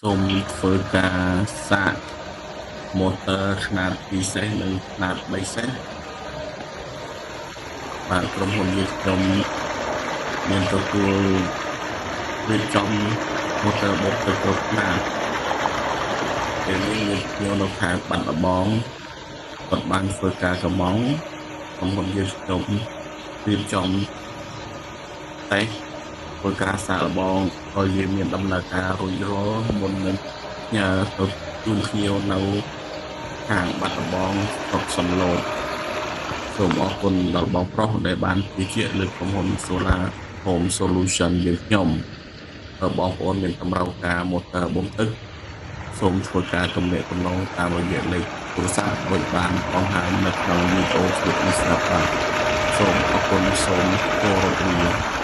សូមធ្វើការសាកម៉ូទ័រខ្នាត2សេសនិងខ្នាត3សេសបាទក្រុមហ៊ុនយើងខ្ញុំមានទទួលរៀបចំម៉ូទ័របុកទៅគ្រប់ខ្នាតពេលនេះមានភ្ញៀវនៅខេត្តបាត់ដំបងគាត់បានធ្វើការកម្មង់ក្រុមហ៊ុនយើងខ្ញុំរៀបចំតេស្តធ្វើការសាកល្បងឲ្យវាមានដំណើរការរួចរាល់មុននឹងផ្ញើទៅជូនភ្ញៀវនៅខាងបាត់ដំបងស្រុកសំឡូតសូមអរគុណដល់បងប្រុសដែលបានជឿជាក់លើក្រុមហ៊ុន Solar Home Solution យើងខ្ញុំបើបងប្អូនមានតម្រូវការម៉ូទ័របូមទឹកសូមធ្វើការទំនាក់ទំនងតាមរយៈលេខទូរស័ព្ទដូចបានបង្ហាញនៅក្នុងវីដេអូคลิปនេះស្រាប់បាទសូមអរគុណសូមគោរពលា